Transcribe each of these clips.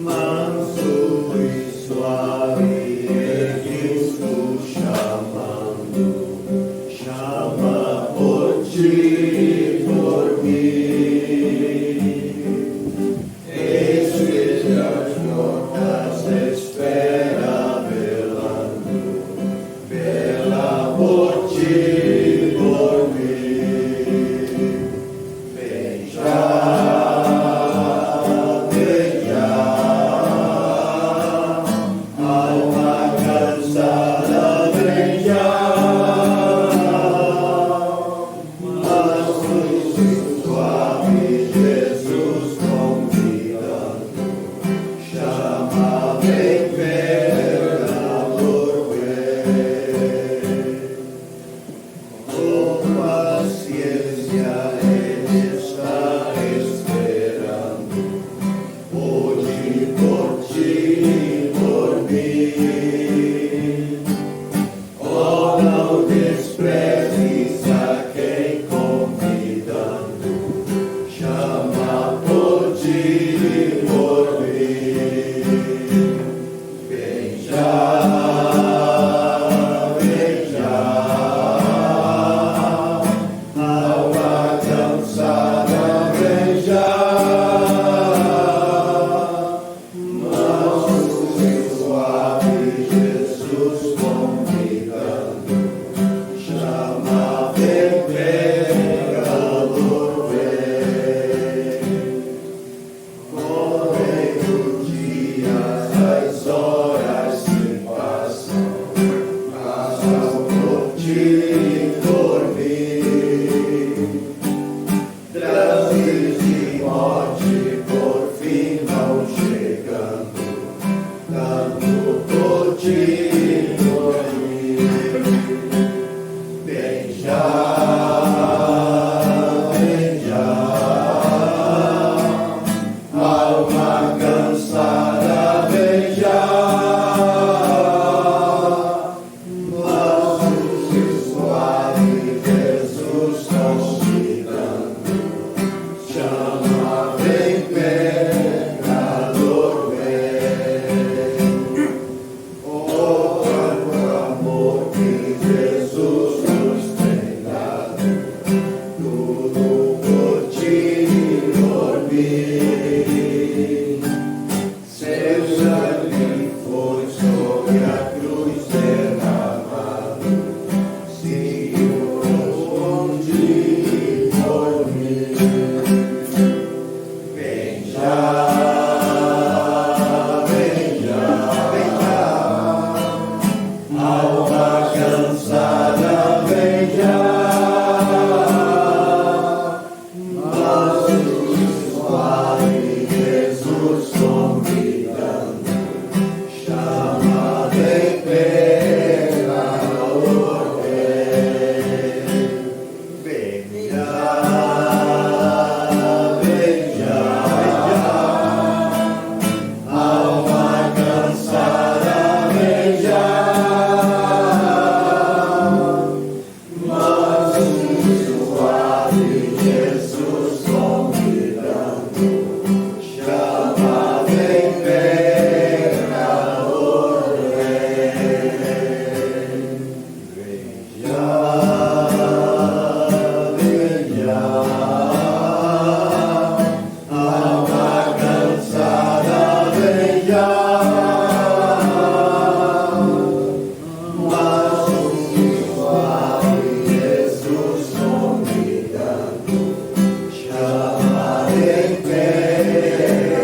Manso e suave ele tu chamando, chama por ti, por mim. Este as portas espera velando, vela por ti, por mim. Vem já, vem já, alma cansada, vem já. Manso e suave Jesus convidando, chama, vem, pecador, vem. Com paciência ele está esperando, hoje por ti, por mim. Oh, não desprezes a quem convidando, chama por ti, por mim. Vem já, vem já, alma cansada, vem já. Manso e suave Jesus convidando, chama, vem, pecador, vem. Correm os dias, as horas se passam, passam por ti, por mim. Transes de morte por fim vão chegando, dando por ti, por mim. Vem já, alma cansada, vem já. Manso e suave Jesus convidando, chama, vem, pecador, vem. Oh, quanto amor que Jesus nos tem dado, tudo por ti, por mim. Seu sangue foi sobre a cruz derramado, se esconde por mim. Vem já, vem já, vem já, alma cansada, vem já. Manso e suave Jesus convidando, chama, vem, pecador, vem. Vem já, vem já, alma cansada, vem já. Manso e suave Jesus convidando, chama, vem, pecador, vem. Vem já, alma cansada, vem já. Manso e suave Jesus convidando, chama, vem, pecador,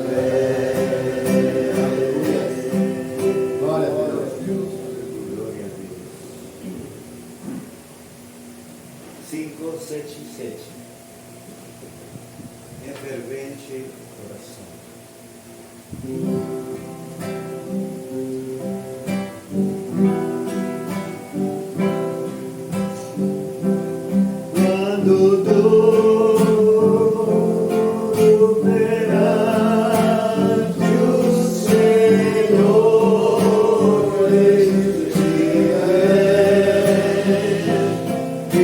vem. Glória a Deus. Glória a Deus. 577. Fervente oração. Quando dou perante o Senhor, eis-te, e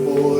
Por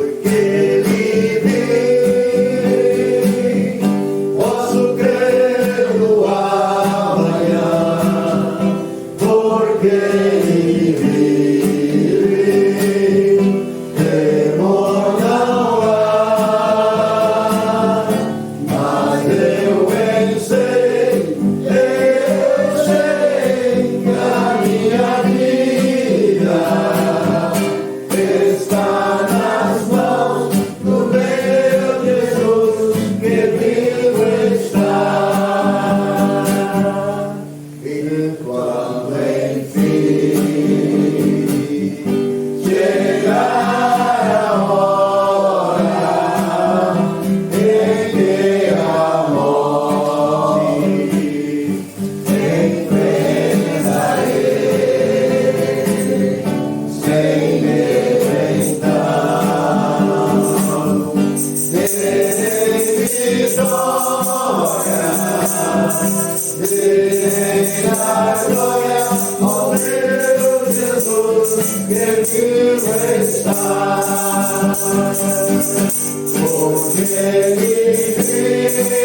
porque Ele vive,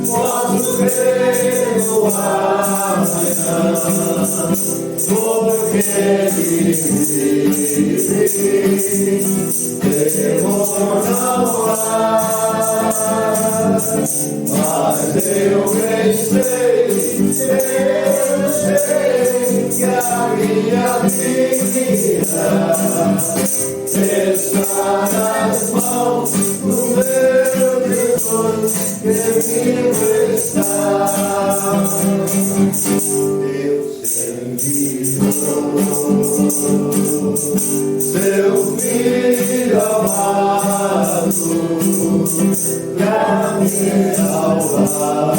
posso crer no amanhã, porque Ele vive, temor não há, mas eu bem sei que a minha vida está nas mãos do meu Jesus, que vivo está. Deus enviou seu Filho amado pra me salvar,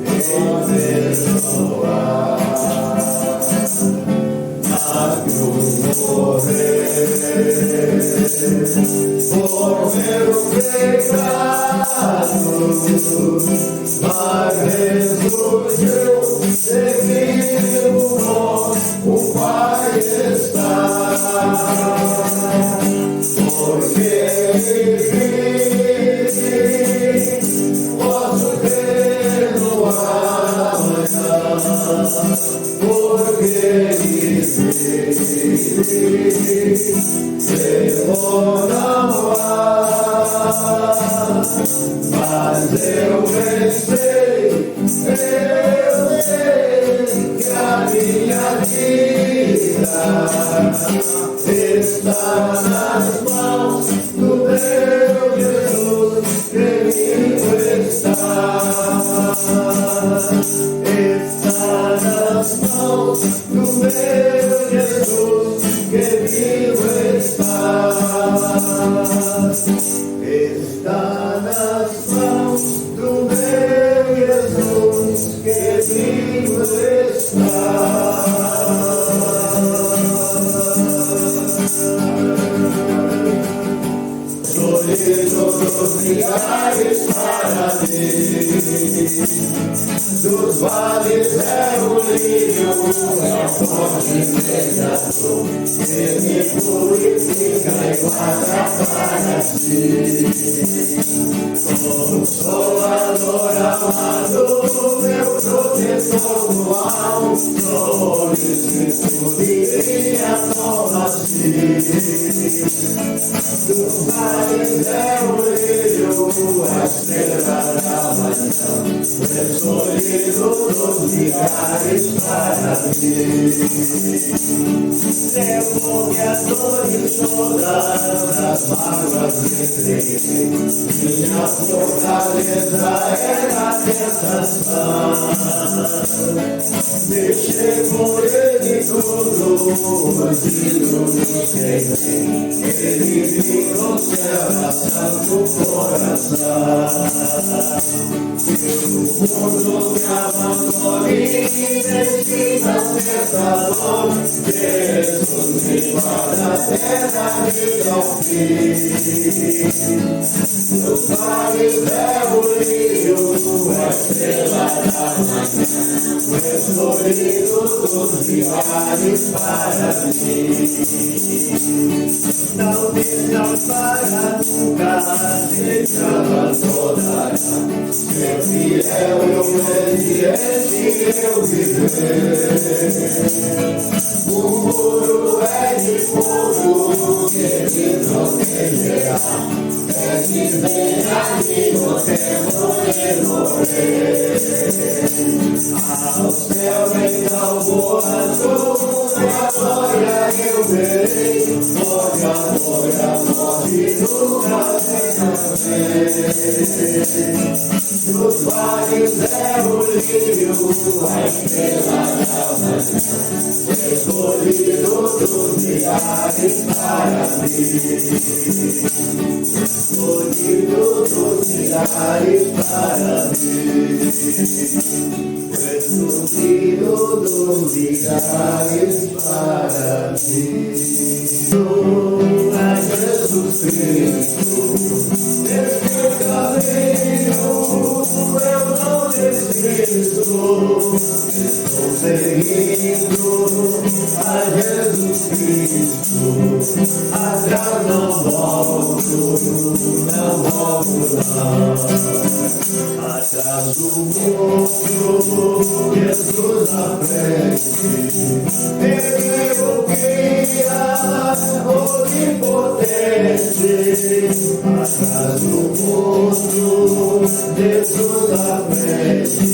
e perdoar. Na cruz morrer por meu pecado, mas ressurgiu de vivo, o Pai está, porque Ele vive, posso ter no amanhã, porque Ele temor não há, mas eu bem sei que a minha vida está nas mãos do meu Jesus, que vivo está. Está nas mãos do meu Jesus, que vivo está. Está nas mãos do meu Jesus, que vivo está. Sorriso dos milhares para mim, dos vales é o lírio, é a fonte beija-flor, que me purifica e guarda para si. Sou ador amado, meu protetor no alto, por isso diria toma assim. Dos vales é o lírio, a estrela da manhã, o escolhido dos milhares para mim. Levou-me a dores todas as mágoas que entreguei, minha fortaleza era a tentação. Deixei por Ele tudo, os ídolos queimei, Ele me conserva santo coração. O mundo me abandone, destina tentador, Jesus me guarda até na vida ao fim. Os vales é o lírio, a estrela da manhã, o escolhido dos milhares para mim. Não desampara nunca, deixa abandonará, ser fiel e obediente eu viver. O muro é de fogo que me protegerá, é que venha de no temor e morrer. Ao céu então voando, na glória eu verei, onde amor e a morte nunca vencerei. Dos vales é o lírio, a estrela da manhã, escolhido dos milhares para mim. Escolhido dos milhares para mim. Escolhido dos milhares para mim. A Jesus Cristo, neste caminho eu não desisto. Estou seguindo a Jesus Cristo. atrás não volto não. Atrás do mundo, Jesus à frente, Ele o guia, onipotente. Atrás do mundo, Jesus à frente,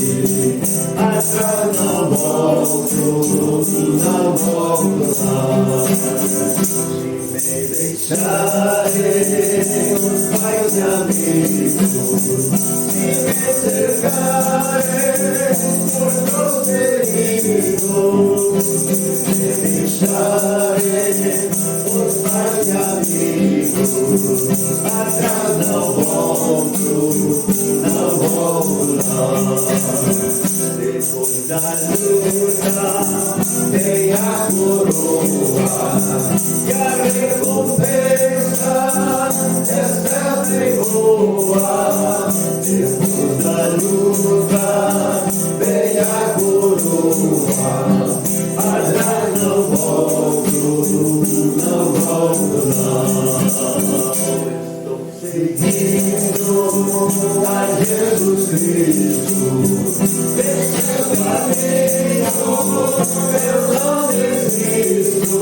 atrás não volto não. Se me deixarem os pais e amigos, se me cercarem por meus perigos, se me deixarem os pais e amigos, atrás não volto não. Depois da luta tem a coroa e a recompensa essa é boa. Depois da luta vem a coroa, atrás não volto não. Estou seguindo a Jesus Cristo, meu caminho eu não desisto.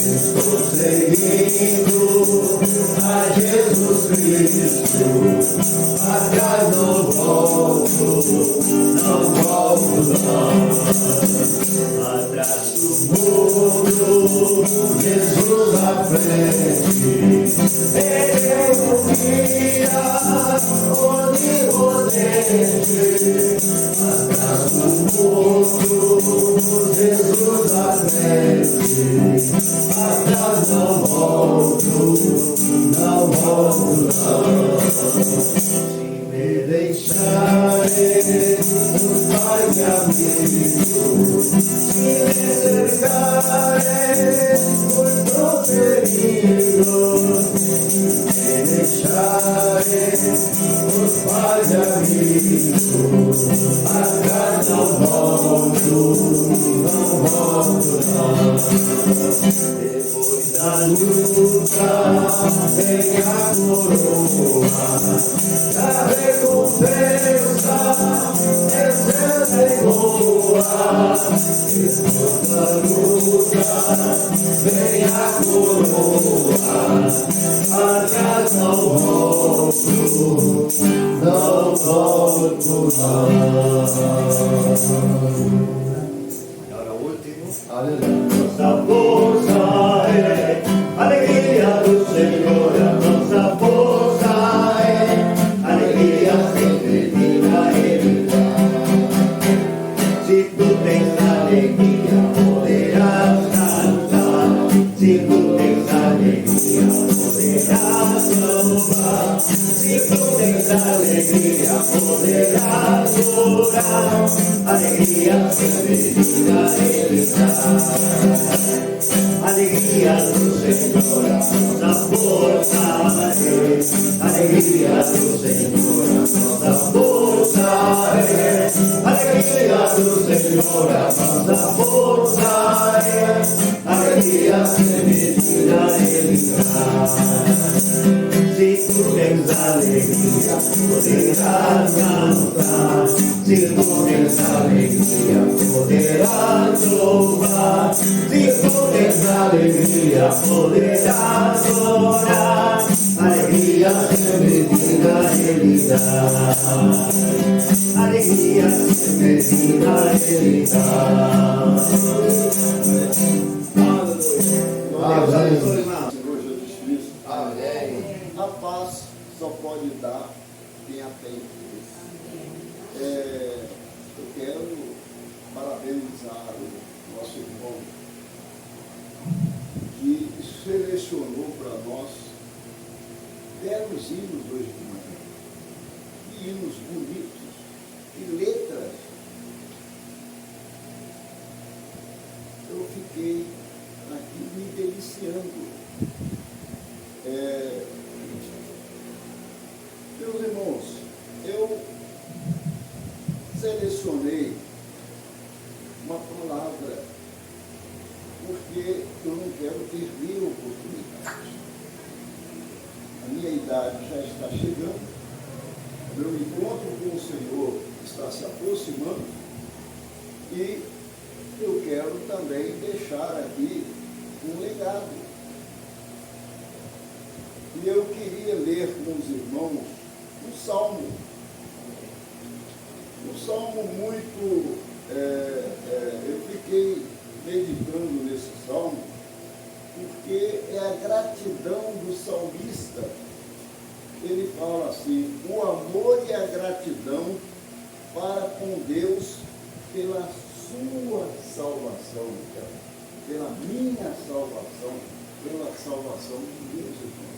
Estou seguindo a Jesus Cristo, atrás não volto não. Atrás do mundo, Jesus à frente, Ele o guia, onipotente. Atrás do mundo, Jesus à frente, atrás não volto não. Se me deixarem os pais e amigos, se me cercarem muito perigo, se me deixarem os pais e amigos, atrás não volto não. Depois da luta vem a coroa, a recompensa essa é boa. Depois da luta vem a coroa, atrás não volto não. Agora o último. Aleluia. Nossa força é alegria do Senhor, a nossa força é alegria sempre vinda Ele dá. Se tu tens alegria, poderás cantar. Se tu tens alegria, poderás louvar. Se tu tens alegria, poderás orar. Alegria sempre vinda Ele dá. Alegria do Senhor, a nossa força é. Alegria do Senhor, a nossa força é. Alegria do Senhor, a nossa força é. Alegria sempre vinda Ele traz. Se tu tens alegria, poderás cantar. Se tu tens alegria, poderás louvar. Se tu tens alegria, poderás orar. Alegria sempre vinda Ele dá. Alegria sempre vinda Ele dá. Aleluia. Senhor Jesus Cristo. Amém. A paz só pode dar quem a tem. Eu quero parabenizar o nosso irmão que selecionou para nós belos hinos hoje de manhã. E hinos bonitos e letras. Eu fiquei aqui me deliciando. Meus irmãos, eu selecionei uma palavra porque eu não quero que eternidade já está chegando, meu encontro com o Senhor está se aproximando e eu quero também deixar aqui um legado. E eu queria ler com os irmãos um salmo. Um salmo muito... eu fiquei meditando nesse salmo, porque é a gratidão do salmista. Ele fala assim: o amor e a gratidão para com Deus pela sua salvação, pela minha salvação, pela salvação de Deus, irmão.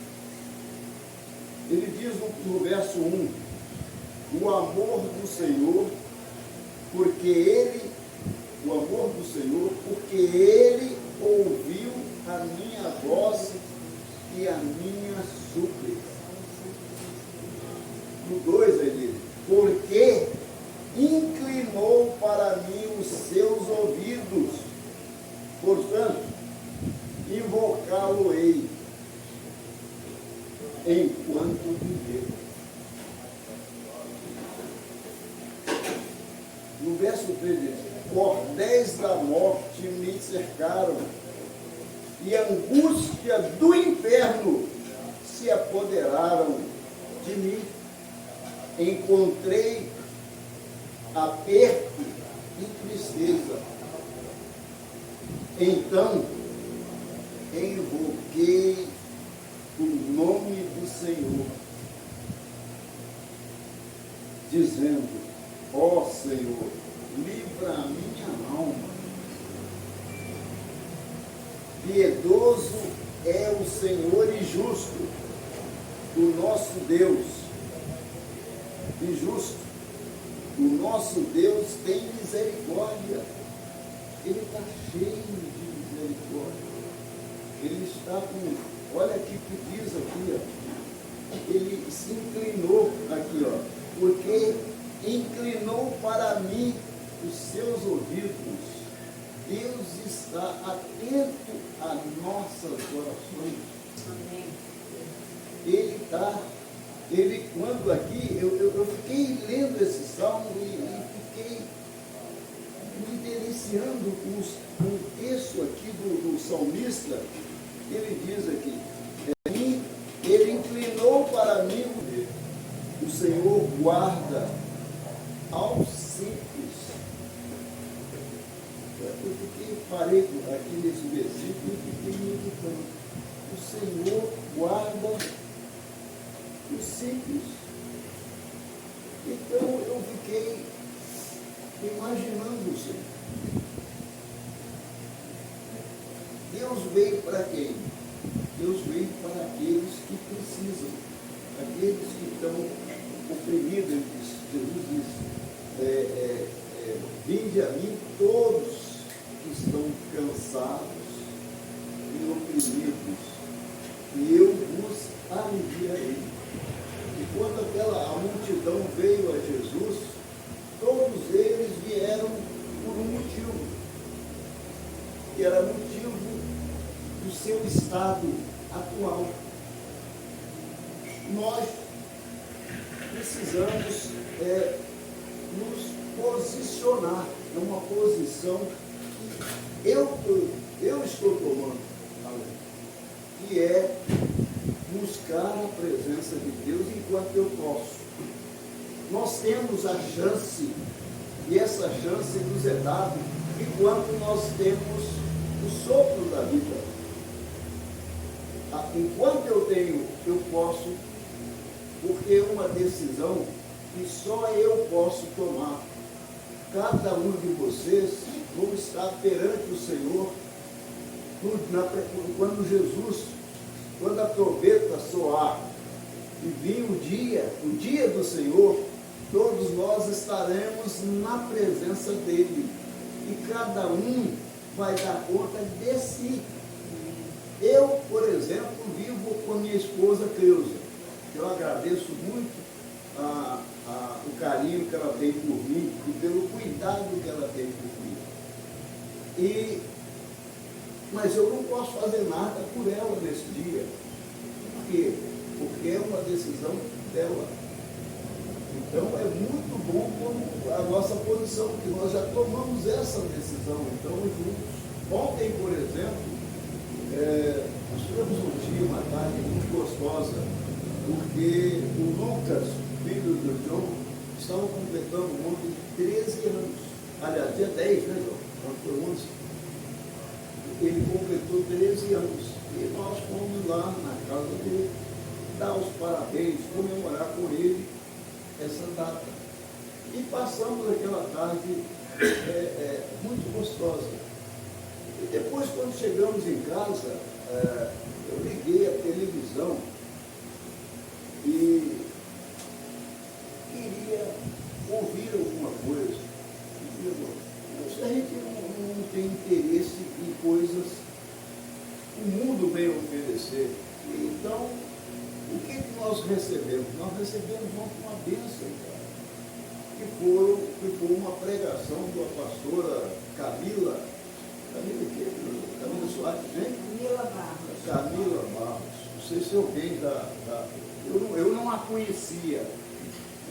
Ele diz no verso 1, o amor do Senhor, porque Ele ouviu a minha voz e a minha súplica. No 2 ele diz, porque inclinou para mim os seus ouvidos, portanto, invocá-lo-ei enquanto viver. No verso 3 diz, cordéis da morte me cercaram, e a angústia do inferno se apoderaram de mim. Encontrei aperto e tristeza. Então, invoquei o nome do Senhor, dizendo, ó Senhor, livra a minha alma. Piedoso é o Senhor e justo, o nosso Deus. E justo, o nosso Deus tem misericórdia. Ele está cheio de misericórdia. Ele está com, olha aqui que diz aqui, ó, ele se inclinou aqui, ó, porque inclinou para mim os seus ouvidos. Deus está atento às nossas orações. Amém. Ele quando aqui, eu fiquei lendo esse salmo e fiquei me deliciando com o texto aqui do salmista. Ele diz aqui, ele inclinou para mim, o Senhor guarda aos simples. Parei aqui nesse versículo e fiquei meditando. O Senhor guarda os simples. Então eu fiquei imaginando o Senhor. Deus veio para quem? Deus veio para aqueles que precisam, aqueles que estão oprimidos. Jesus disse, vinde a mim todos que estão cansados e oprimidos, e eu vos aliviarei. E quando a multidão veio a Jesus, todos eles vieram por um motivo, que era motivo do seu estado atual. Nós precisamos nos posicionar numa posição que eu estou tomando, que é buscar a presença de Deus enquanto eu posso. Nós temos a chance, e essa chance nos é dada enquanto nós temos o sopro da vida. Enquanto eu tenho, eu posso, porque é uma decisão que só eu posso tomar. Cada um de vocês vão estar perante o Senhor quando a trombeta soar e vir o dia do Senhor, todos nós estaremos na presença dele e cada um vai dar conta de si. Eu, por exemplo, vivo com a minha esposa Cleusa. Eu agradeço muito o carinho que ela tem por mim e pelo cuidado que ela tem por mim. Mas eu não posso fazer nada por ela nesse dia. Por quê? porque é uma decisão dela. Então é muito bom como a nossa posição, que nós já tomamos essa decisão, então juntos. Ontem, por exemplo, nós tivemos um dia, uma tarde muito gostosa, porque o Lucas, filho do John, estava completando ontem 13 anos. Aliás, dia 10, né, João? Quando foi 11. Ele completou 13 anos. E nós fomos lá na casa dele, dar os parabéns, comemorar com ele essa data. E passamos aquela tarde muito gostosa. E depois, quando chegamos em casa, eu liguei a televisão e queria ouvir alguma coisa. Mas a gente não tem interesse em coisas que o mundo vem oferecer. Então, o que nós recebemos? Nós recebemos uma bênção, cara, que foi uma pregação da pastora Camila Soares, gente? Camila Barros. Não sei se alguém eu não a conhecia,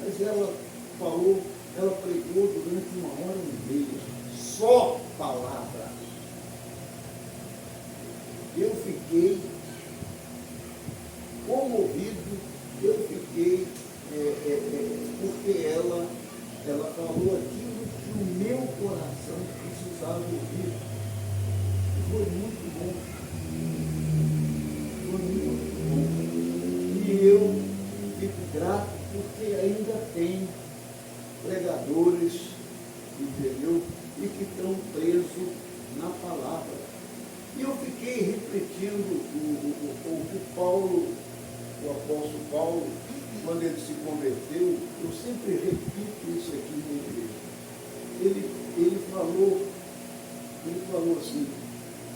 mas ela pregou durante 1h30, só palavras. Eu fiquei comovido, porque ela falou aquilo que o meu coração precisava ouvir. E foi muito bom. Foi muito bom. E eu fico grato porque ainda tem pregadores, entendeu? E que estão presos na palavra. E eu fiquei refletindo o que Paulo, o apóstolo Paulo, quando ele se converteu, eu sempre repito isso aqui na igreja. Ele falou assim,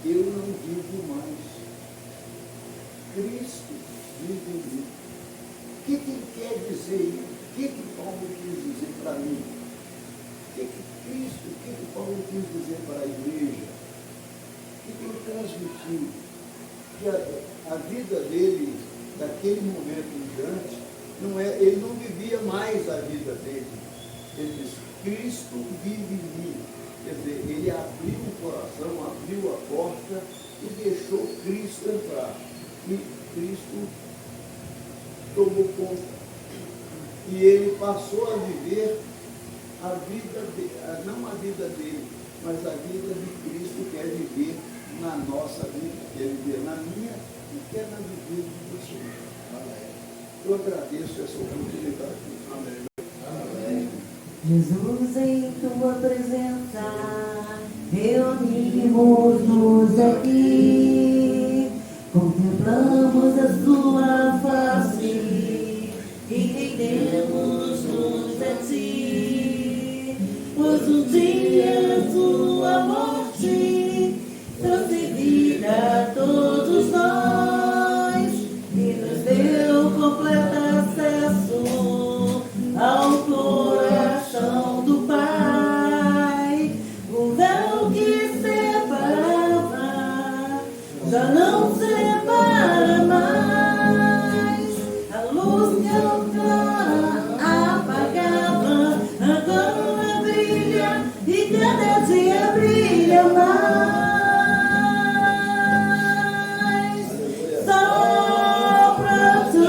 eu não vivo mais, Cristo vive em mim. O que ele quer dizer isso? O que Paulo quis dizer para mim? O que Paulo quis dizer para a igreja? O que ele transmitiu? Que a vida dele, daquele momento em diante, ele não vivia mais a vida dele. Ele disse, Cristo vive em mim. Quer dizer, ele abriu o coração, abriu a porta e deixou Cristo entrar. E Cristo tomou conta. E ele passou a viver a vida dele, não a vida dele, mas a vida de Cristo, que é viver na nossa vida, que é viver na minha e que é na vida de você. Eu agradeço essa oportunidade. Amém. Amém. Jesus, em tua presença, reunimos-nos aqui, contemplamos a sua face e rendemos-nos a ti, pois um dia tua morte trouxe vida a todos nós e nos deu completo acesso ao coração do Pai. O véu que separava já não separa mais. A luz que outrora apagava agora brilha e cada dia brilha mais. Só pra te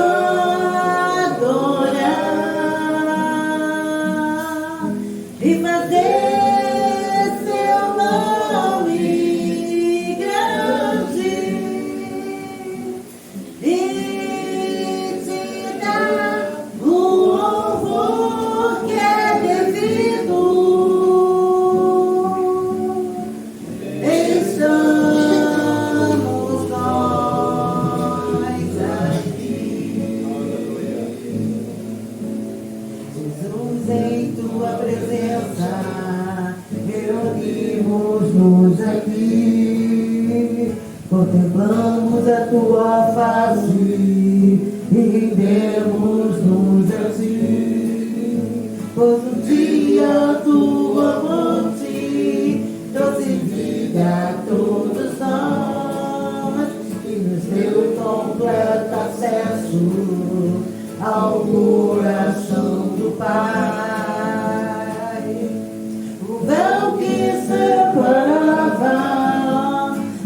adorar e fazer seu nome grande e te dar o louvor que é devido. Estamos nós aqui, Jesus, em tua presença, reunimos-nos aqui, contemplamos a tua face e rendemos-nos a ti, pois um dia tua morte trouxe vida a todos nós e nos deu completo acesso Jesus ao coração do Pai. O véu que separava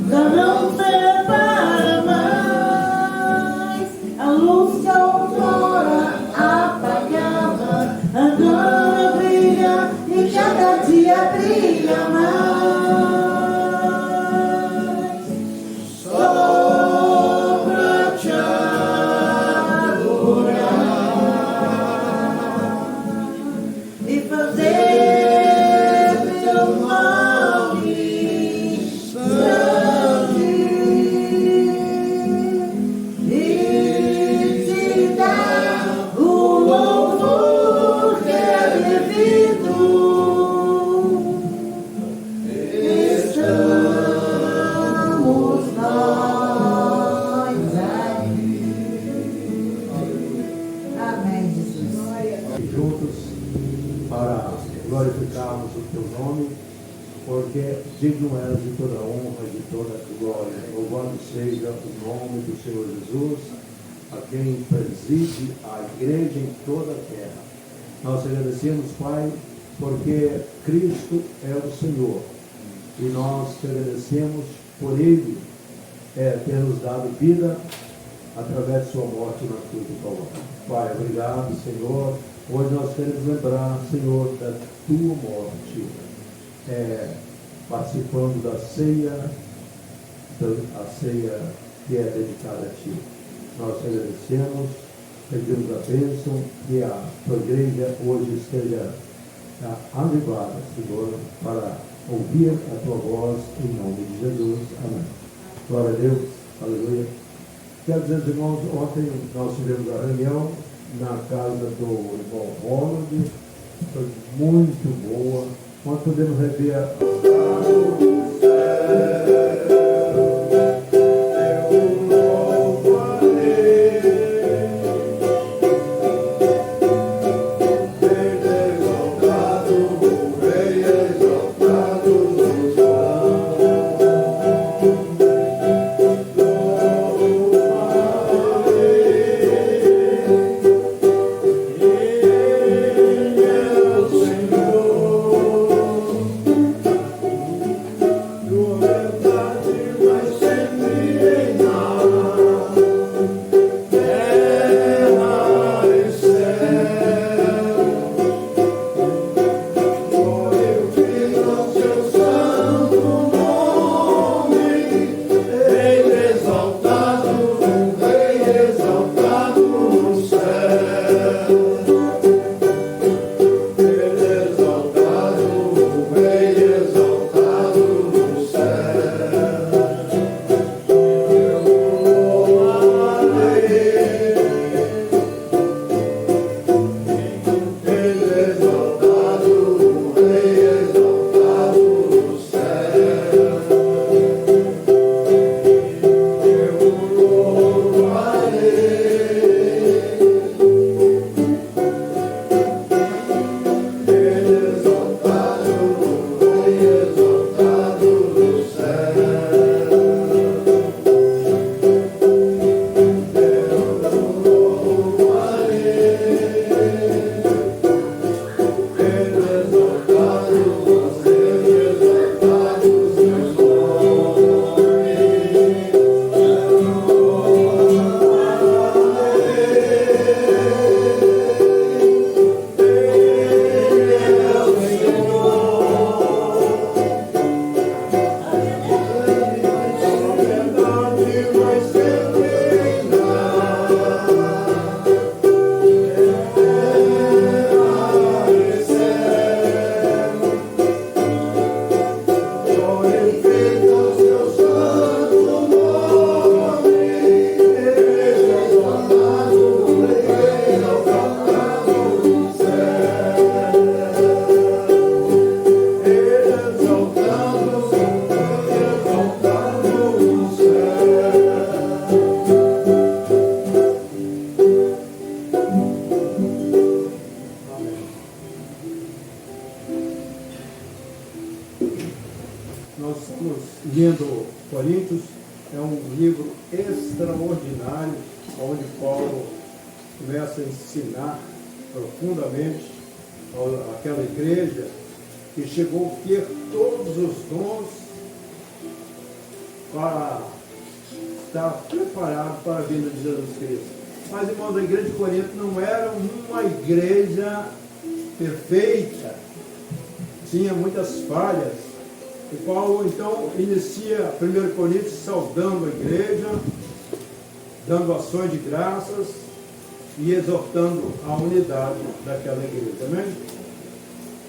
já não separa mais. A luz que outrora apagava agora brilha e cada dia brilha mais. Só pra te adorar e fazer teu nome santo e te dar o louvor que é devido. Estamos nós aqui. Amém, Jesus. Juntos para glorificarmos o teu nome, porque digno és de toda honra e de toda glória. Louvado seja o nome do Senhor Jesus, a quem preside a igreja em toda a terra. Nós agradecemos, Pai, porque Cristo é o Senhor, e nós te agradecemos por Ele ter nos dado vida através de sua morte na cruz do Calvário. Pai, obrigado, Senhor. Hoje nós queremos lembrar, Senhor, da tua morte, participando da ceia, a ceia que é dedicada a ti. Nós te agradecemos, pedimos a bênção, que a tua igreja hoje esteja avivada, Senhor, para ouvir a tua voz em nome de Jesus. Amém. Glória a Deus. Aleluia. Quero dizer, irmãos, ontem nós tivemos a reunião na casa do irmão Ronald, foi muito boa. Nós podemos rever a Senhor, extraordinário, onde Paulo começa a ensinar profundamente aquela igreja que chegou a ter todos os dons para estar preparado para a vinda de Jesus Cristo. Mas, irmãos, a igreja de Corinto não era uma igreja perfeita, tinha muitas falhas. E Paulo, então, inicia 1 Coríntios saudando a igreja, dando ações de graças e exortando a unidade daquela igreja. Amém?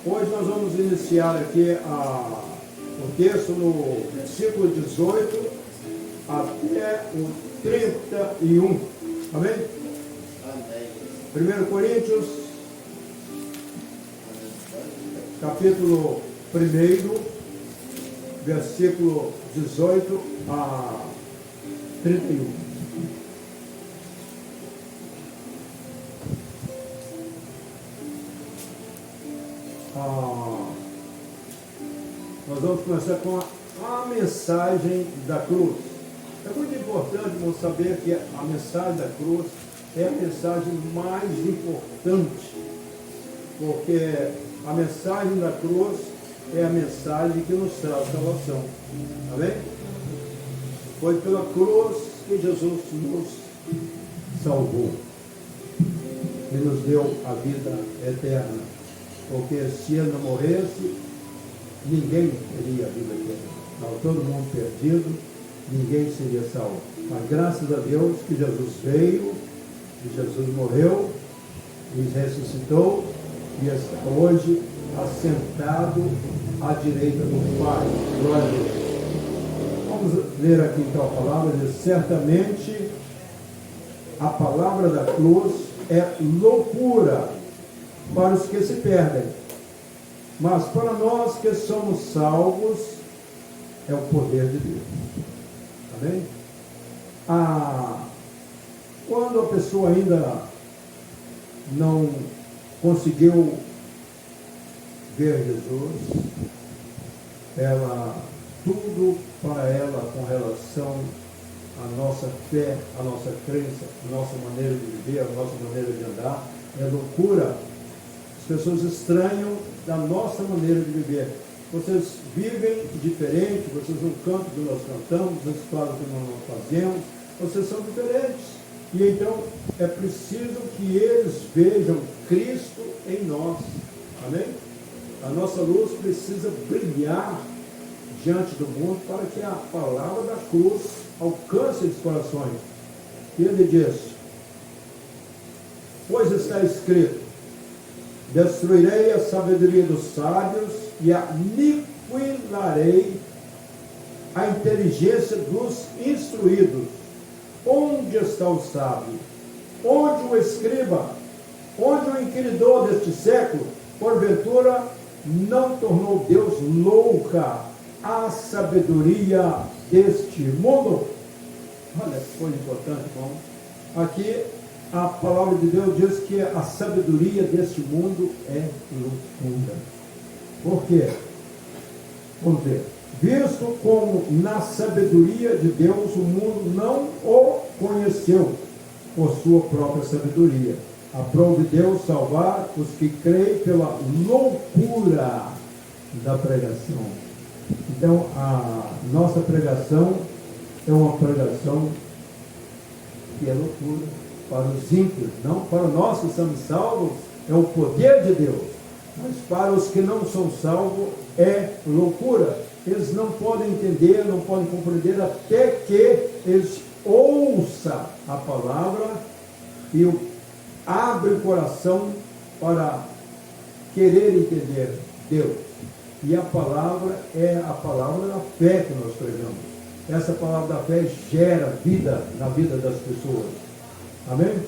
Hoje nós vamos iniciar aqui o texto no versículo 18 até o 31. Amém? 1 Coríntios, capítulo 1, versículo 18 a 31. Nós vamos começar com a mensagem da cruz. É muito importante, irmão, saber que a mensagem da cruz é a mensagem mais importante, porque a mensagem da cruz é a mensagem que nos traz salvação. Amém? Foi pela cruz que Jesus nos salvou e nos deu a vida eterna, porque se ele não morresse, ninguém teria a vida eterna. Estava todo mundo perdido, ninguém seria salvo. Mas graças a Deus que Jesus veio, que Jesus morreu e ressuscitou e está hoje assentado à direita do Pai. Glória a Deus. Vamos ler aqui então a palavra. Diz: certamente a palavra da cruz é loucura para os que se perdem, mas para nós que somos salvos é o poder de Deus. Amém? Quando a pessoa ainda não conseguiu ver Jesus, tudo para ela com relação à nossa fé, à nossa crença, à nossa maneira de viver, à nossa maneira de andar, é loucura. As pessoas estranham da nossa maneira de viver. Vocês vivem diferente, vocês não cantam o que nós cantamos, vocês fazem o que nós fazemos, vocês são diferentes. E então é preciso que eles vejam Cristo em nós. Amém? A nossa luz precisa brilhar diante do mundo para que a palavra da cruz alcance os corações. E ele diz: pois está escrito, destruirei a sabedoria dos sábios e aniquilarei a inteligência dos instruídos. Onde está o sábio? Onde o escriba? Onde o inquiridor deste século? Porventura não tornou Deus louca a sabedoria deste mundo? Olha que coisa importante, irmão. Aqui a palavra de Deus diz que a sabedoria deste mundo é loucura. Por quê? Vamos ver. Visto como na sabedoria de Deus o mundo não o conheceu por sua própria sabedoria. Aprove Deus salvar os que creem pela loucura da pregação. Então a nossa pregação é uma pregação que é loucura para os ímpios, não para nós que somos salvos, é o poder de Deus, mas para os que não são salvos é loucura. Eles não podem entender, não podem compreender até que eles ouçam a palavra e abrem o coração para querer entender Deus. E a palavra é a palavra da fé que nós pregamos. Essa palavra da fé gera vida na vida das pessoas. Amém?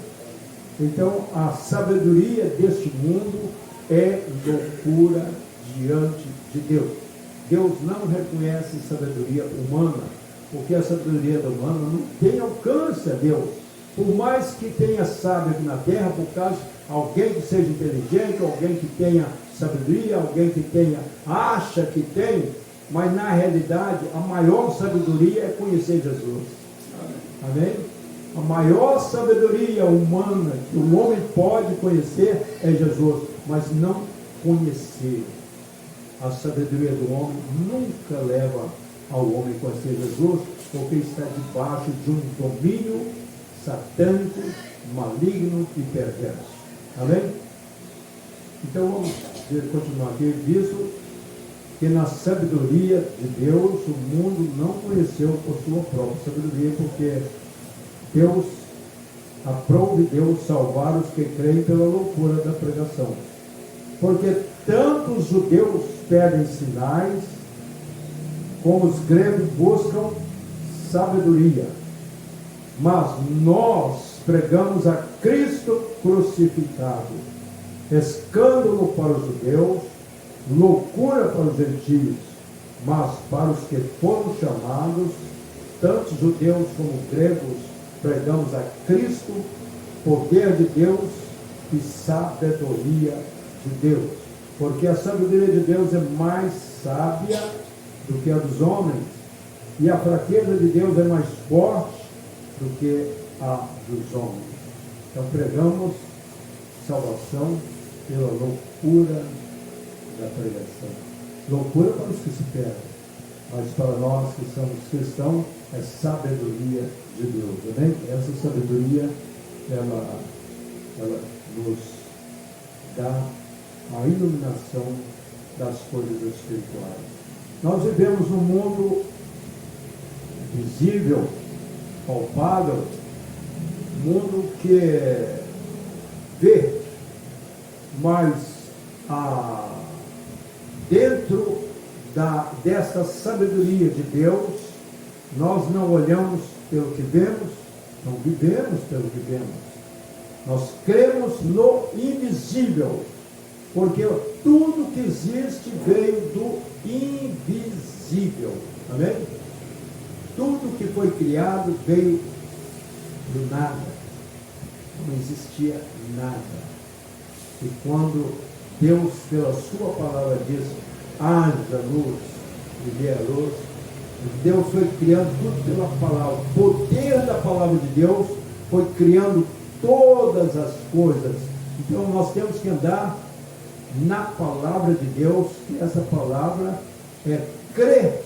Então, a sabedoria deste mundo é loucura diante de Deus. Deus não reconhece sabedoria humana, porque a sabedoria humana não tem alcance a Deus. Por mais que tenha sábio aqui na terra, por causa de alguém que seja inteligente, alguém que tenha sabedoria, alguém que acha que tem, mas na realidade a maior sabedoria é conhecer Jesus. Amém? A maior sabedoria humana que o homem pode conhecer é Jesus, mas não conhecer. A sabedoria do homem nunca leva ao homem conhecer Jesus, porque está debaixo de um domínio satânico, maligno e perverso. Amém? Então vamos continuar aqui, visto que na sabedoria de Deus o mundo não conheceu por sua própria sabedoria, porque Deus aprove Deus salvar os que creem pela loucura da pregação. Porque tanto os judeus pedem sinais, como os gregos buscam sabedoria. Mas nós pregamos a Cristo crucificado, escândalo para os judeus, loucura para os gentios, mas para os que foram chamados, tanto judeus como gregos, pregamos a Cristo, poder de Deus e sabedoria de Deus. Porque a sabedoria de Deus é mais sábia do que a dos homens, e a fraqueza de Deus é mais forte do que a dos homens. Então pregamos salvação pela loucura da pregação. Loucura para os que se perdem, mas para nós que somos cristãos é sabedoria de Deus. Amém? Essa sabedoria ela nos dá a iluminação das coisas espirituais. Nós vivemos num mundo visível, palpável, mundo que vê, mas dentro dessa sabedoria de Deus, nós não olhamos pelo que vemos, não vivemos pelo que vemos. Nós cremos no invisível, porque tudo que existe veio do invisível. Amém? Tudo que foi criado veio do nada. Não existia nada. E quando Deus, pela sua palavra, diz: haja luz, e veio a luz, Deus foi criando tudo pela palavra. O poder da palavra de Deus foi criando todas as coisas. Então nós temos que andar na palavra de Deus, que essa palavra é crer.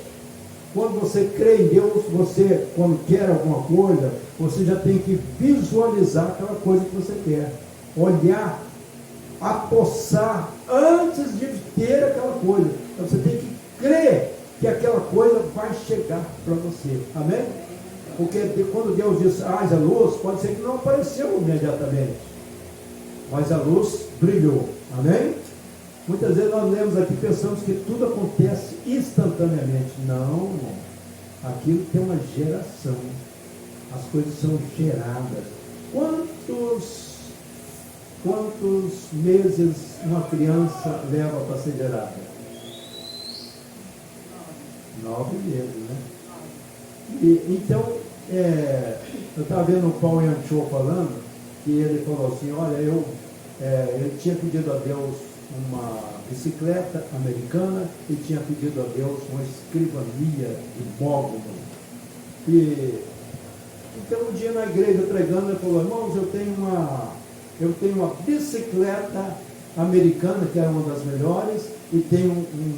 Quando você crê em Deus, você, quando quer alguma coisa, você já tem que visualizar aquela coisa que você quer. Olhar, apossar antes de ter aquela coisa. Então você tem que crer que aquela coisa vai chegar para você. Amém? Porque quando Deus diz: haja luz, pode ser que não apareceu imediatamente, mas a luz brilhou. Amém? Muitas vezes nós lemos aqui, pensamos que tudo acontece instantaneamente. Não, aquilo tem uma geração. As coisas são geradas. Quantos meses uma criança leva para ser gerada? 9 meses, né? Então, eu estava vendo o Paulo Yanchou falando, que ele falou assim: olha, ele tinha pedido a Deus uma bicicleta americana e tinha pedido a Deus uma escrivania de mogno. Então um dia na igreja pregando, ele falou: irmãos, eu tenho uma bicicleta americana, que era uma das melhores, e tenho um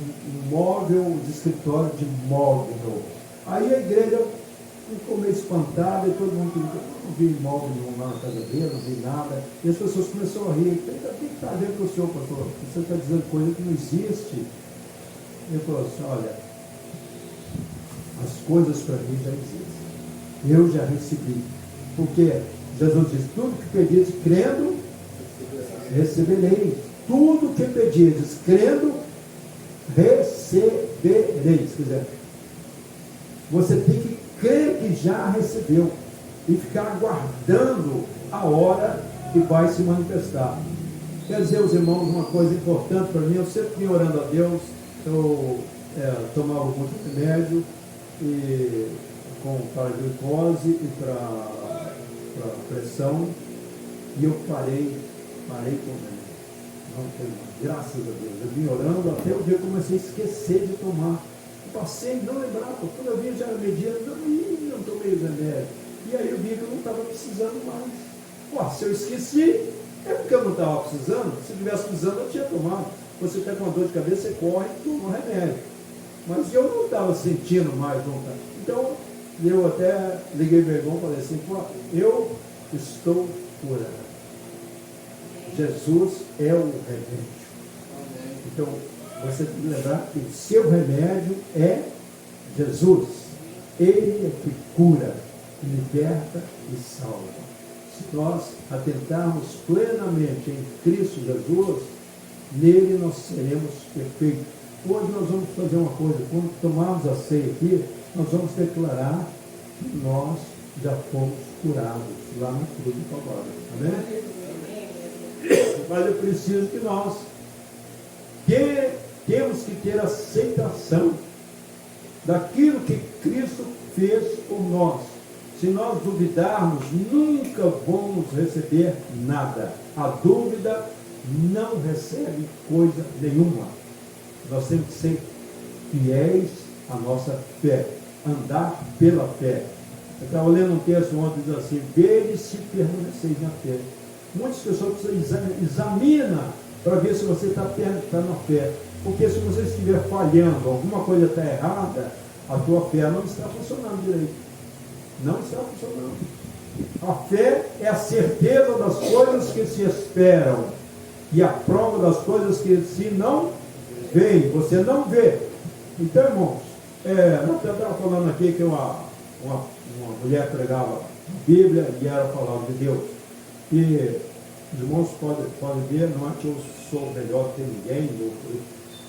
móvel de escritório de mogno. Aí a igreja ficou meio espantada, e todo mundo perguntou: não vi móvel nenhum lá na casa dele, não vi nada. E as pessoas começaram a rir: o que está a ver com o senhor, pastor? Você está dizendo coisa que não existe. Ele falou assim: olha, as coisas para mim já existem, eu já recebi. Porque Jesus diz: tudo que pedires crendo, recebereis. Tudo que pedires crendo, recebereis. Quer dizer, você tem que crer que já recebeu e ficar aguardando a hora que vai se manifestar. Quer dizer, os irmãos, uma coisa importante para mim: eu sempre vinha orando a Deus. Eu tomava muito remédio para glicose e para pressão, e eu parei com ele. Não tem, graças a Deus. Eu vim orando até o dia que eu comecei a esquecer de tomar. Eu passei, não lembrava, quando eu vinha já media, não tomei o remédio. E aí eu vi que eu não estava precisando mais. Pô, se eu esqueci, é porque eu não estava precisando. Se eu estivesse precisando, eu tinha tomado. Você está com uma dor de cabeça, você corre e toma um remédio. Mas eu não estava sentindo mais vontade. Então, eu até liguei meu irmão e falei assim, pô, eu estou curado. Jesus é o remédio. Então, você tem que lembrar que o seu remédio é Jesus. Ele é que cura, liberta e salva. Se nós atentarmos plenamente em Cristo Jesus, nele nós seremos perfeitos. Hoje nós vamos fazer uma coisa, quando tomarmos a ceia aqui, nós vamos declarar que nós já fomos curados lá na cruz do Calvário. Amém? Mas eu preciso que nós temos que ter aceitação daquilo que Cristo fez por nós. Se nós duvidarmos, nunca vamos receber nada. A dúvida não recebe coisa nenhuma. Nós temos que ser fiéis à nossa fé, andar pela fé. Eu estava lendo um texto ontem, diz assim, vede se permaneceis na fé. Muitas pessoas precisam examinar para ver se você está na fé. Porque se você estiver falhando, alguma coisa está errada, a tua fé não está funcionando direito. Não está funcionando. A fé é a certeza das coisas que se esperam e a prova das coisas que se não veem. Você não vê. Então, irmãos, eu estava falando aqui que uma mulher pregava a Bíblia e era a palavra de Deus. E os irmãos podem ver, não é que eu sou melhor que ninguém,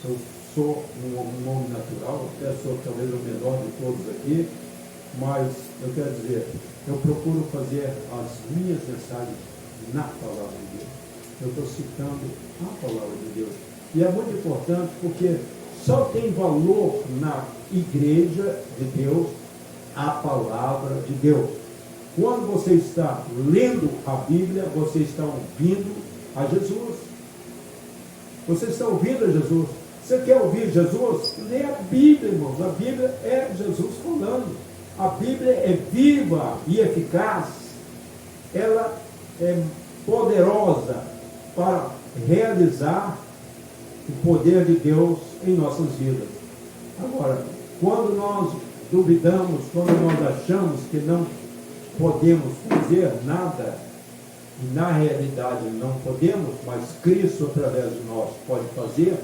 eu sou um homem natural, até sou talvez o menor de todos aqui, mas eu quero dizer, eu procuro fazer as minhas mensagens na palavra de Deus. Eu estou citando a palavra de Deus. E é muito importante porque só tem valor na igreja de Deus a palavra de Deus. Quando você está lendo a Bíblia, você está ouvindo a Jesus. Você está ouvindo a Jesus. Você quer ouvir Jesus? Lê a Bíblia, irmãos. A Bíblia é Jesus falando. A Bíblia é viva e eficaz. Ela é poderosa para realizar o poder de Deus em nossas vidas. Agora, quando nós duvidamos, quando nós achamos que não podemos fazer nada, e na realidade não podemos, mas Cristo através de nós pode fazer,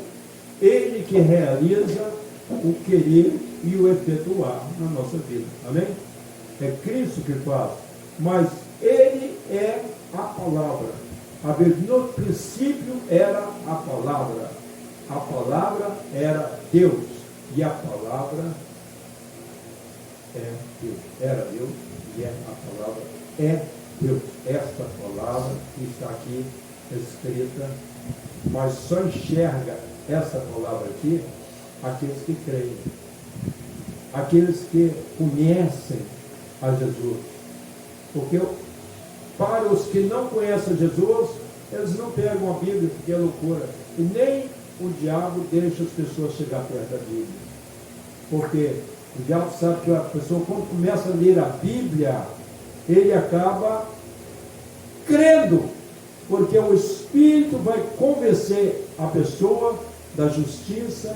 Ele que realiza o querer e o efetuar na nossa vida. Amém? É Cristo que faz, mas Ele é a palavra. No princípio era a palavra era Deus, e a palavra é Deus. Era Deus e a palavra é Deus. Esta palavra que está aqui escrita, mas só enxerga essa palavra aqui aqueles que creem, aqueles que conhecem a Jesus. Porque para os que não conhecem Jesus, eles não pegam a Bíblia, porque é loucura. E nem o diabo deixa as pessoas chegar perto da Bíblia. Porque o diabo sabe que a pessoa, quando começa a ler a Bíblia, ele acaba crendo, porque o Espírito vai convencer a pessoa da justiça,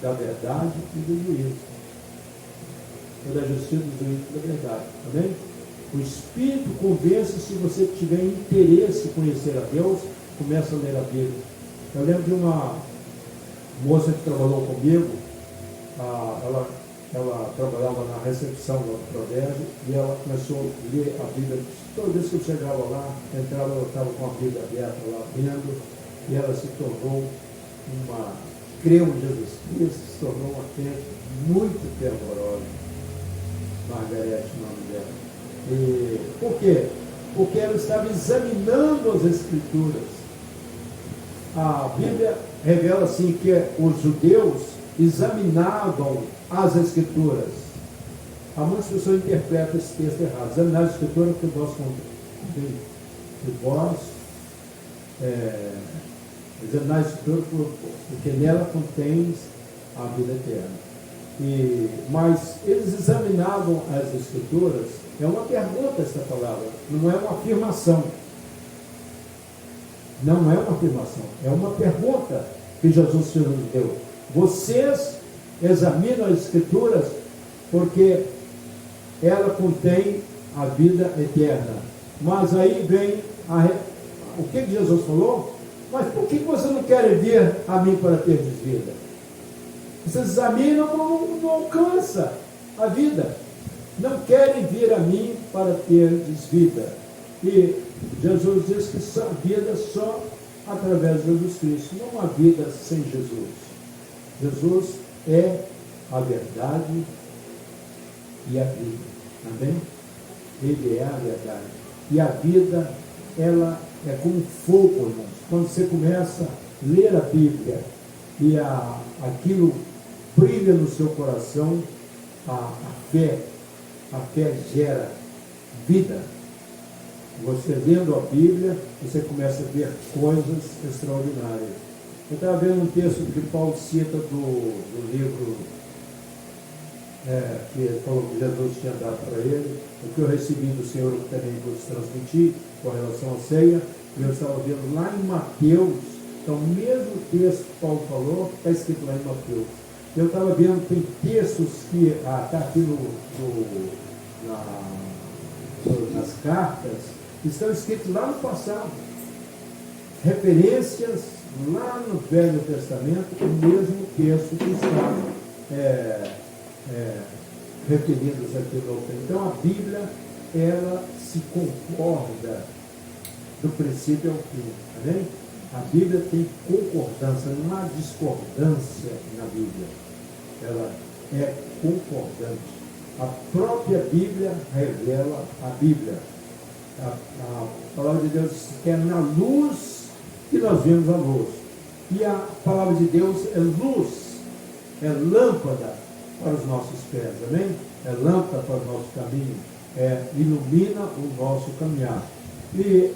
da verdade e do juízo. Ou da justiça, do juízo e da verdade. Amém? O Espírito convence se você tiver interesse em conhecer a Deus, começa a ler a Bíblia. Eu lembro de uma moça que trabalhou comigo, ela trabalhava na recepção do Prodésio e ela começou a ler a Bíblia. Toda vez que eu chegava lá, entrava, eu estava com a Bíblia aberta lá vendo, e ela se tornou creu em Jesus Cristo, se tornou uma crente muito fervorosa. Margarete, o nome dela. E por quê? Porque ela estava examinando as Escrituras. A Bíblia revela assim que os judeus examinavam as Escrituras. Há muitas pessoas que interpretam esse texto errado. Examinar as Escrituras porque examinar as Escrituras porque nela contém a vida eterna. Mas eles examinavam as Escrituras. É uma pergunta essa palavra, não é uma afirmação. Não é uma afirmação, é uma pergunta que Jesus nos deu. Vocês examinam as Escrituras porque ela contém a vida eterna. Mas aí vem o que Jesus falou? Mas por que vocês não querem vir a mim para ter vida? Vocês examinam, não alcança a vida. Não querem vir a mim para ter vida. E Jesus diz que a vida só através de Jesus Cristo. Não há vida sem Jesus. Jesus é a verdade e a vida. Amém? Ele é a verdade. E a vida, ela é como fogo, irmãos. Quando você começa a ler a Bíblia e aquilo brilha no seu coração, a fé gera vida. Você lendo a Bíblia, você começa a ver coisas extraordinárias. Eu estava vendo um texto que Paulo cita do livro que ele falou que Jesus tinha dado para ele, o que eu recebi do Senhor que também vos transmiti com relação à ceia. E eu estava vendo lá em Mateus, então o mesmo texto que Paulo falou, está escrito lá em Mateus. Eu estava vendo, tem textos que está aqui nas cartas, que estão escritos lá no passado. Referências lá no Velho Testamento, o mesmo texto que está referindo-se aqui no Novo Testamento. Então a Bíblia, ela se concorda do princípio ao fim. Amém? A Bíblia tem concordância, não há discordância na Bíblia. Ela é concordante. A própria Bíblia revela a Bíblia. A palavra de Deus diz que é na luz que nós vemos a luz. E a palavra de Deus é luz, é lâmpada para os nossos pés. Amém? É lâmpada para o nosso caminho. Ilumina o nosso caminhar. E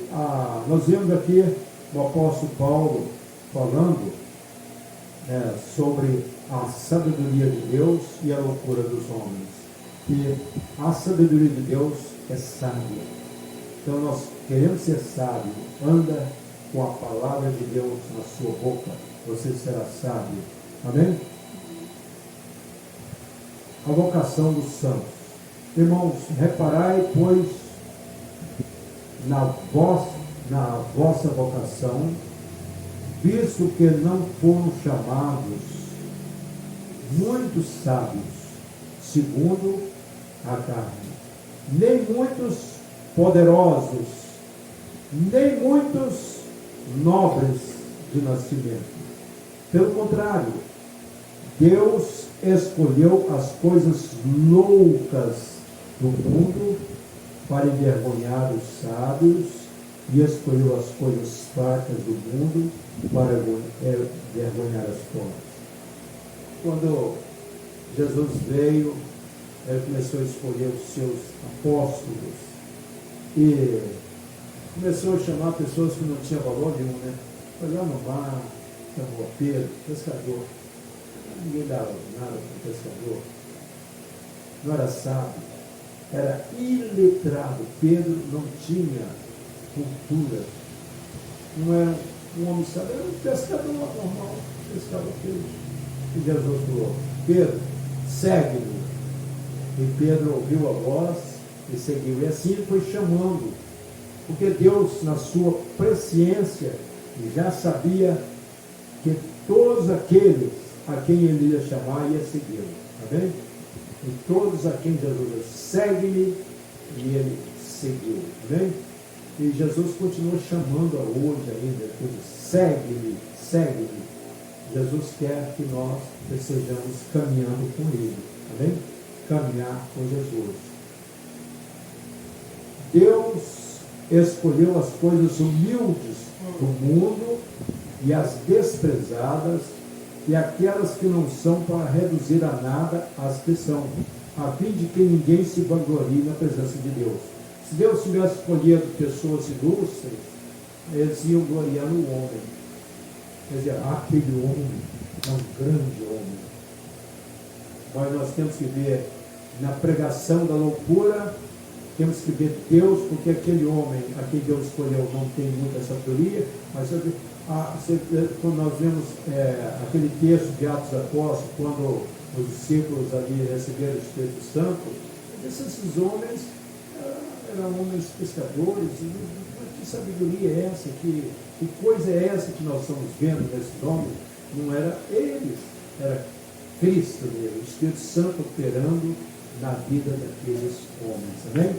nós vemos aqui o apóstolo Paulo falando sobre a sabedoria de Deus e a loucura dos homens. E a sabedoria de Deus é sábia. Então nós queremos ser sábio. Anda com a palavra de Deus na sua boca. Você será sábio. Amém? A vocação dos santos. Irmãos, reparai, pois, na vossa vocação, visto que não foram chamados muitos sábios, segundo a carne, nem muitos poderosos, nem muitos nobres de nascimento. Pelo contrário, Deus escolheu as coisas loucas do mundo para envergonhar os sábios, e escolheu as coisas fracas do mundo para envergonhar as fortes. Quando Jesus veio, ele começou a escolher os seus apóstolos e começou a chamar pessoas que não tinham valor nenhum, né? Foi lá no mar, chamou Pedro, pescador. Ninguém dava nada para o pescador. Não era sábio, era iletrado. Pedro não tinha cultura. Não era um homem sábio, era um pescador normal, pescava peixe. E Jesus falou: Pedro, segue-me. E Pedro ouviu a voz e seguiu. E assim ele foi chamando, porque Deus, na sua presciência, já sabia que todos aqueles a quem ele ia chamar ia segui-lo. Amém? E todos a quem Jesus disse: segue-me, e ele seguiu. Amém? E Jesus continua chamando hoje ainda, ele diz: segue-me, segue-me. Jesus quer que nós estejamos caminhando com ele. Amém? Caminhar com Jesus. Deus escolheu as coisas humildes do mundo e as desprezadas e aquelas que não são, para reduzir a nada as que são, a fim de que ninguém se vanglorie na presença de Deus. Se Deus tivesse escolhido pessoas ilustres, eles iam gloriar no homem. Quer dizer, aquele homem é um grande homem. mas nós temos que ver na pregação da loucura, temos que ver Deus, porque aquele homem, a quem Deus escolheu, não tem muita sabedoria, mas quando nós vemos aquele texto de Atos Apóstolos, quando os discípulos ali receberam o Espírito Santo, esses homens eram homens pescadores, que sabedoria é essa, que coisa é essa que nós estamos vendo nesses homens? Não era eles, era Cristo mesmo, o Espírito Santo operando na vida daqueles homens, amém?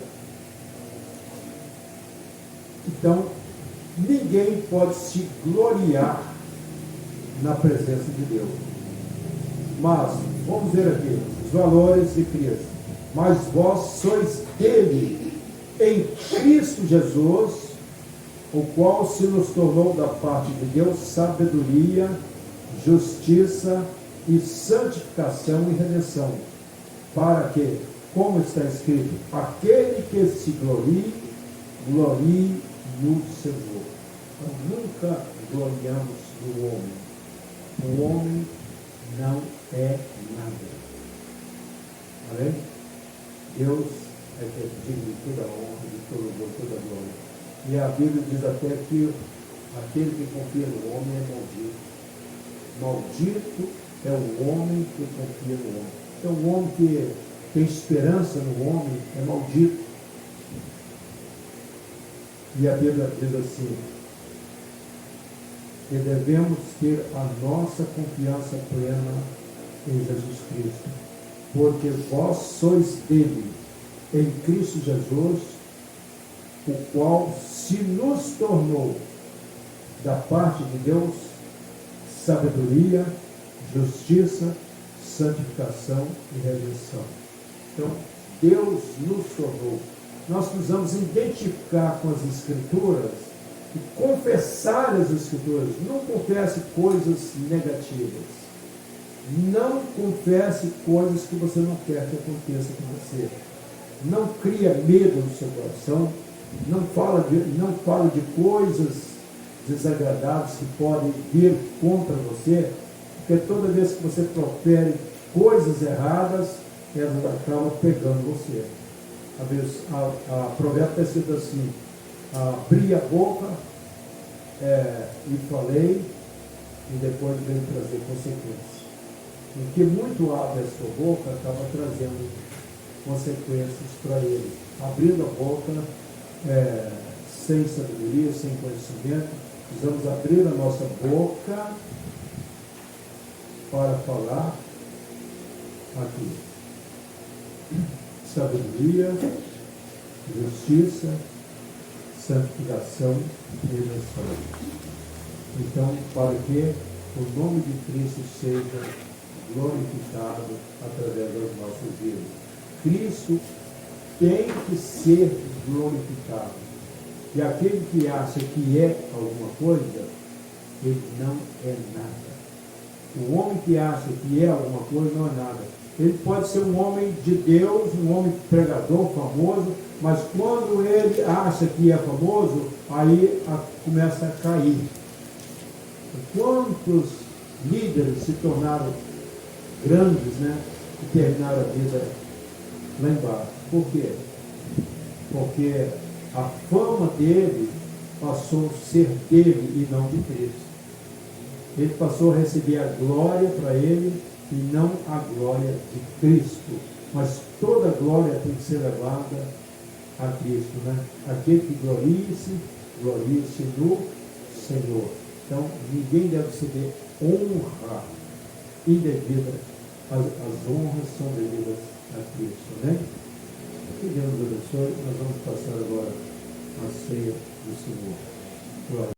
Então, ninguém pode se gloriar na presença de Deus. Mas, vamos ver aqui, os valores de Cristo. Mas vós sois dele, em Cristo Jesus, o qual se nos tornou da parte de Deus sabedoria, justiça e santificação e redenção, para que, como está escrito, aquele que se glorie no Senhor. Então, nunca gloriamos no homem. O homem não é nada. Amém? Deus é que é digno de toda a honra, de todo louvor, toda a glória. E a Bíblia diz até que aquele que confia no homem é maldito. Maldito é o homem que confia no homem. Então, o homem que tem esperança no homem é maldito. E a Bíblia diz assim, que devemos ter a nossa confiança plena em Jesus Cristo, porque vós sois dele, em Cristo Jesus, o qual se nos tornou, da parte de Deus, sabedoria, justiça, santificação e redenção. Então, Deus nos tornou. Nós precisamos identificar com as Escrituras e confessar as Escrituras. Não confesse coisas negativas. Não confesse coisas que você não quer que aconteça com você. Não cria medo no seu coração. Não fale de coisas desagradáveis que podem vir contra você, porque toda vez que você profere coisas erradas, elas acabam pegando você. A provérbio está escrito assim, abri a boca e falei, e depois veio trazer consequências. O que muito abre a sua boca acaba trazendo consequências para ele. Abrindo a boca sem sabedoria, sem conhecimento, precisamos abrir a nossa boca para falar aqui. Sabedoria, justiça, santificação e redenção. Então, para que o nome de Cristo seja glorificado através das nossas vidas. Cristo tem que ser glorificado. E aquele que acha que é alguma coisa, ele não é nada. O homem que acha que é alguma coisa não é nada. Ele pode ser um homem de Deus, um homem pregador famoso, mas quando ele acha que é famoso, aí começa a cair. Quantos líderes se tornaram grandes, né? E terminaram a vida lá embaixo. Por quê? Porque a fama dele passou a ser dele e não de Cristo. Ele passou a receber a glória para ele e não a glória de Cristo. Mas toda a glória tem que ser levada a Cristo, né? Aquele que glorie-se no Senhor. Então, ninguém deve receber honra indevida. As honras são devidas a Cristo, né? Que Deus nos abençoe. Nós vamos passar agora a ceia do Senhor. Glória.